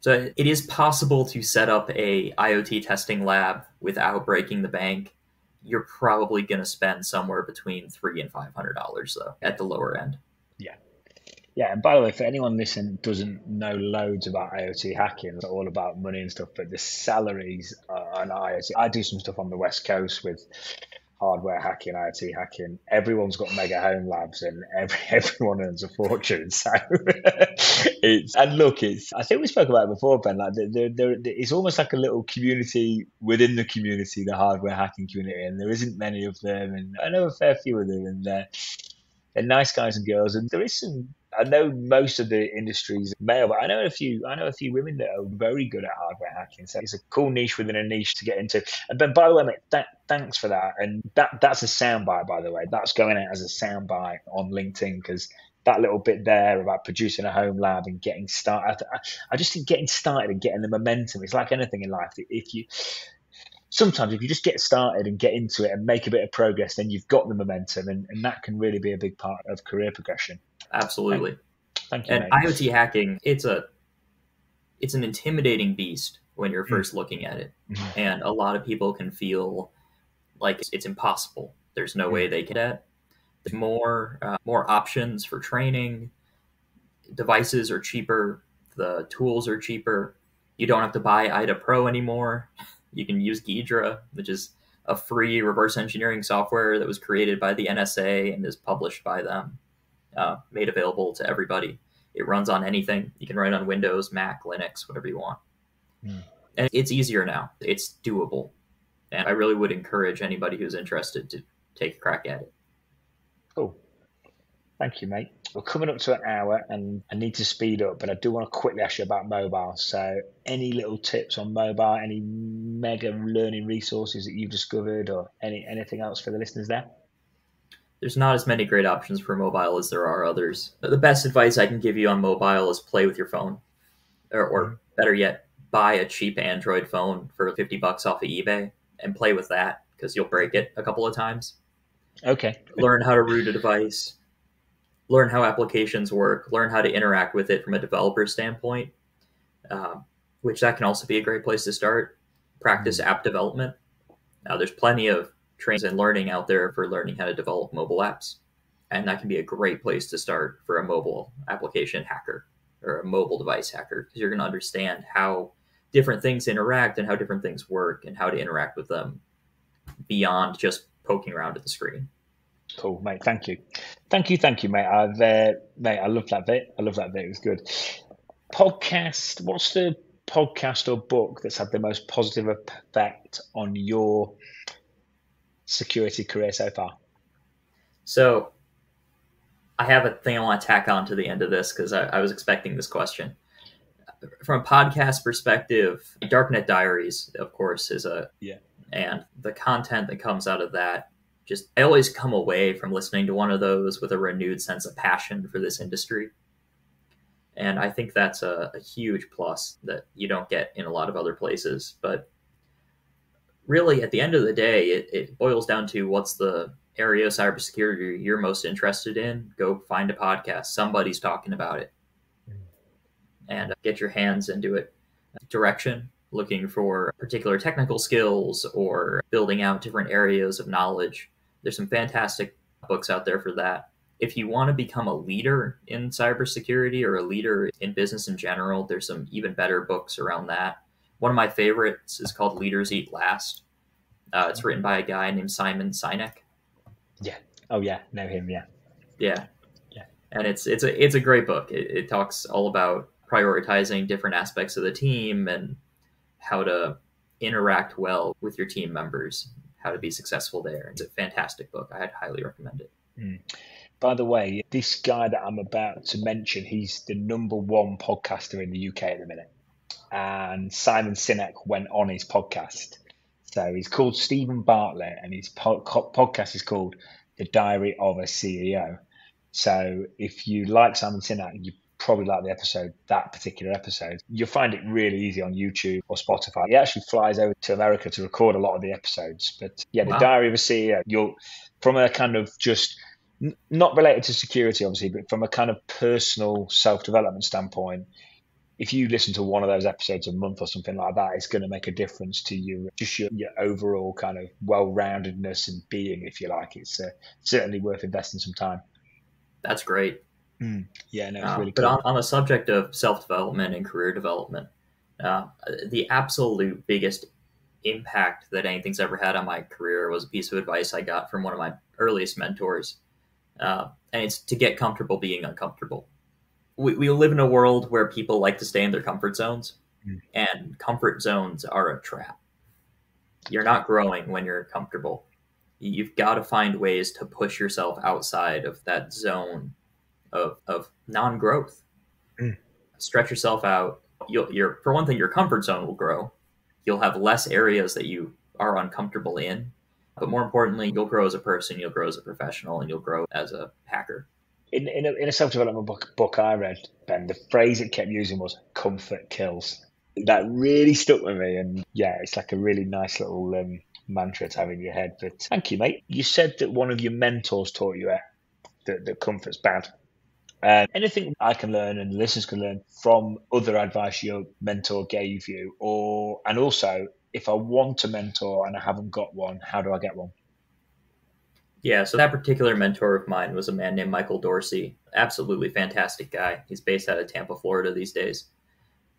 So it is possible to set up a IoT testing lab without breaking the bank. You're probably going to spend somewhere between $300 and $500 though, at the lower end. Yeah. Yeah, and by the way, for anyone listening doesn't know loads about IoT hacking, it's all about money and stuff, but the salaries on IoT, I do some stuff on the West Coast with hardware hacking, IoT hacking. Everyone's got mega home labs, and everyone earns a fortune. So I think we spoke about it before, Ben. Like it's almost like a little community within the community, the hardware hacking community, and there isn't many of them. And I know a fair few of them, and they're nice guys and girls. And there is some. I know most of the industry's male, but I know a few women that are very good at hardware hacking. So it's a cool niche within a niche to get into. And Ben, by the way, mate, thanks for that. And that's a soundbite, by the way. That's going out as a soundbite on LinkedIn, because that little bit there about producing a home lab and getting started. I just think getting started and getting the momentum. It's like anything in life. Sometimes if you just get started and get into it and make a bit of progress, then you've got the momentum, and that can really be a big part of career progression. Absolutely. Thank you, and mate. IoT hacking, it's an intimidating beast when you're first looking at it. Mm-hmm. And a lot of people can feel like it's impossible. There's no way they can do that. There's more options for training. Devices are cheaper. The tools are cheaper. You don't have to buy IDA Pro anymore. You can use Ghidra, which is a free reverse engineering software that was created by the NSA and is published by them, made available to everybody. It runs on anything. You can run it on Windows, Mac, Linux, whatever you want. And it's easier now. It's doable. And I really would encourage anybody who's interested to take a crack at it. Cool. Thank you, mate. We're coming up to an hour and I need to speed up, but I do want to quickly ask you about mobile. So any little tips on mobile, any mega learning resources that you've discovered, or anything else for the listeners there? There's not as many great options for mobile as there are others. The best advice I can give you on mobile is play with your phone, or better yet, buy a cheap Android phone for $50 off of eBay and play with that, because you'll break it a couple of times. Okay. Learn how to root a device. Learn how applications work, learn how to interact with it from a developer standpoint, which that can also be a great place to start. Practice app development. Now, there's plenty of trainings and learning out there for learning how to develop mobile apps. And that can be a great place to start for a mobile application hacker or a mobile device hacker, because you're going to understand how different things interact and how different things work and how to interact with them beyond just poking around at the screen. Cool, mate. Thank you, mate. I love that bit. It was good. Podcast. What's the podcast or book that's had the most positive effect on your security career so far? So I have a thing I want to tack on to the end of this, because I was expecting this question. From a podcast perspective, Darknet Diaries, of course, is and the content that comes out of that. I always come away from listening to one of those with a renewed sense of passion for this industry. And I think that's a huge plus that you don't get in a lot of other places. But really, at the end of the day, it boils down to what's the area of cybersecurity you're most interested in. Go find a podcast. Somebody's talking about it. And get your hands into it. Direction, looking for particular technical skills or building out different areas of knowledge. There's some fantastic books out there for that. If you want to become a leader in cybersecurity or a leader in business in general, there's some even better books around that. One of my favorites is called Leaders Eat Last. It's written by a guy named Sinek. Yeah. Oh yeah, know him. Yeah. Yeah. And it's a great book. It talks all about prioritizing different aspects of the team and how to interact well with your team members, how to be successful there. It's a fantastic book. I'd highly recommend it. By the way, this guy that I'm about to mention, he's the #1 podcaster in the UK at the minute. And Simon Sinek went on his podcast. So he's called Stephen Bartlett, and his podcast is called The Diary of a CEO. So if you like Simon Sinek, you probably like that particular episode. You'll find it really easy on YouTube or Spotify. He actually flies over to America to record a lot of the episodes. But yeah, The Diary of a CEO, you'll, from a kind of just, not related to security, obviously, but from a kind of personal self-development standpoint, if you listen to one of those episodes a month or something like that, it's going to make a difference to you, just your overall kind of well-roundedness and being, if you like. It's certainly worth investing some time. That's great. Yeah, no, it's really but cool. On the subject of self-development and career development, the absolute biggest impact that anything's ever had on my career was a piece of advice I got from one of my earliest mentors. And it's to get comfortable being uncomfortable. We live in a world where people like to stay in their comfort zones, and comfort zones are a trap. You're not growing when you're comfortable. You've got to find ways to push yourself outside of that zone of non-growth. Stretch yourself out. For one thing, your comfort zone will grow. You'll have less areas that you are uncomfortable in. But more importantly, you'll grow as a person, you'll grow as a professional, and you'll grow as a hacker. In a self-development book I read, Ben, the phrase it kept using was "comfort kills." That really stuck with me, and yeah, it's like a really nice little mantra to have in your head. But thank you, mate. You said that one of your mentors taught you that comfort's bad. Anything I can learn and listeners can learn from other advice your mentor gave you, and also if I want a mentor and I haven't got one, how do I get one? Yeah, so that particular mentor of mine was a man named Michael Dorsey. Absolutely fantastic guy. He's based out of Tampa, Florida these days.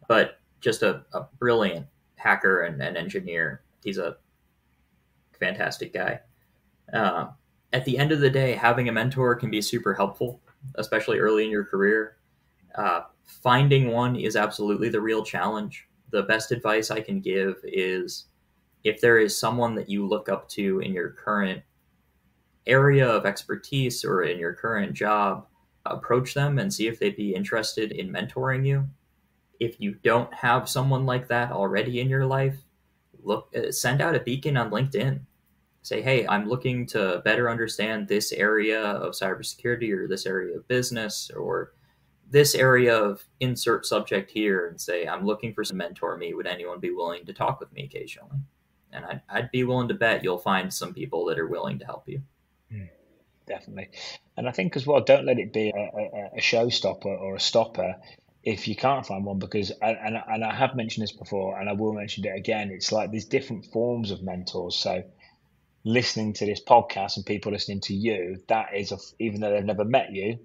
But just a brilliant hacker and engineer. He's a fantastic guy. At the end of the day, having a mentor can be super helpful, especially early in your career. Finding one is absolutely the real challenge. The best advice I can give is if there is someone that you look up to in your current area of expertise or in your current job, approach them and see if they'd be interested in mentoring you. If you don't have someone like that already in your life, send out a beacon on LinkedIn. Say, hey, I'm looking to better understand this area of cybersecurity or this area of business or this area of insert subject here, and say, I'm looking for some mentor me. Would anyone be willing to talk with me occasionally? And I'd be willing to bet you'll find some people that are willing to help you. Definitely. And I think as well, don't let it be a showstopper or a stopper if you can't find one, because, and I have mentioned this before and I will mention it again, it's like there's different forms of mentors. So listening to this podcast and people listening to you, that is, even though they've never met you,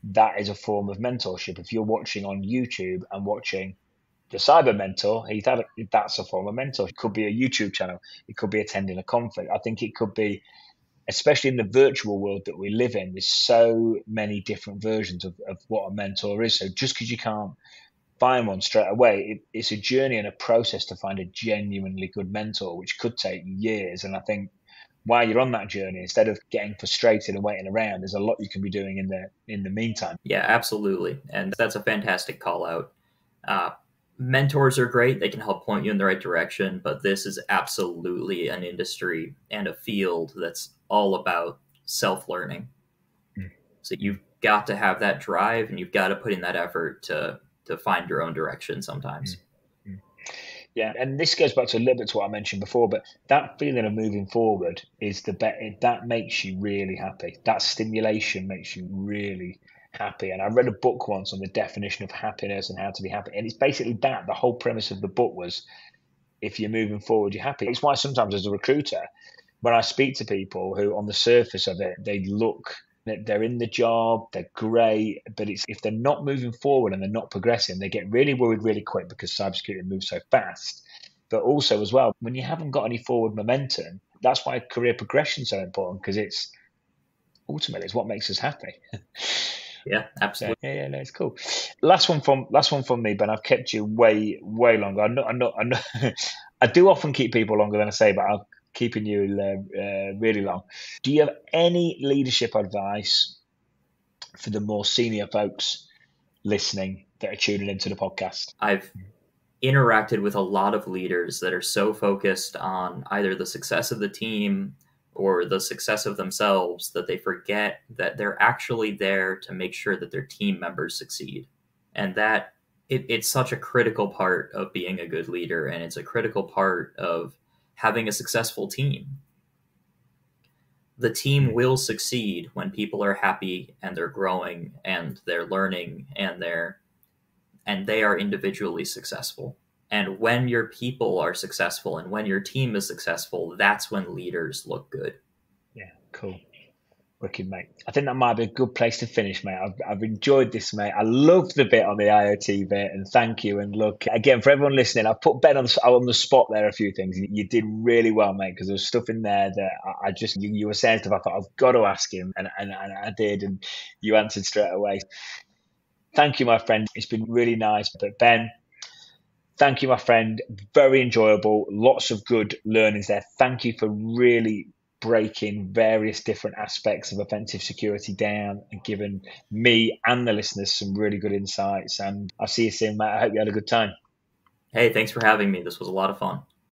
that is a form of mentorship. If you're watching on YouTube and watching the Cyber Mentor, that's a form of mentor. It could be a YouTube channel. It could be attending a conference. I think it could be, especially in the virtual world that we live in, there's so many different versions of what a mentor is. So just because you can't find one straight away, it's a journey and a process to find a genuinely good mentor, which could take years. And I think while you're on that journey, instead of getting frustrated and waiting around, there's a lot you can be doing in the meantime. Yeah, absolutely. And that's a fantastic call out. Mentors are great. They can help point you in the right direction, but this is absolutely an industry and a field that's all about self-learning. So you've got to have that drive and you've got to put in that effort to find your own direction sometimes. Yeah, and this goes back to a little bit to what I mentioned before, but that feeling of moving forward is that makes you really happy. That stimulation makes you really happy. And I read a book once on the definition of happiness and how to be happy. And it's basically that. The whole premise of the book was, if you're moving forward, you're happy. It's why sometimes as a recruiter, when I speak to people who on the surface of it, they're in the job, they're great, but it's if they're not moving forward and they're not progressing, they get really worried really quick because cybersecurity moves so fast. But also as well, when you haven't got any forward momentum, that's why career progression is so important, because it's ultimately it's what makes us happy. Yeah, absolutely. Yeah, no, it's cool. Last one from me, Ben. I've kept you way longer. I'm not. I do often keep people longer than I say, but I'm keeping you really long. Do you have any leadership advice for the more senior folks listening that are tuning into the podcast? I've interacted with a lot of leaders that are so focused on either the success of the team or the success of themselves that they forget that they're actually there to make sure that their team members succeed. And that it's such a critical part of being a good leader, and it's a critical part of having a successful team. The team will succeed when people are happy and they're growing and they're learning and they are individually successful. And when your people are successful and when your team is successful, that's when leaders look good. Yeah, cool. Wicked, mate. I think that might be a good place to finish, mate. I've enjoyed this, mate. I loved the bit on the IoT bit, and thank you. And look, again, for everyone listening, I've put Ben on the spot there a few things. You did really well, mate, because there was stuff in there that I just, you were saying stuff I thought I've got to ask him, and I did, and you answered straight away. Thank you, my friend. It's been really nice. But Ben, thank you, my friend. Very enjoyable. Lots of good learnings there. Thank you for really breaking various different aspects of offensive security down and giving me and the listeners some really good insights. And I'll see you soon, mate. I hope you had a good time. Hey, thanks for having me. This was a lot of fun.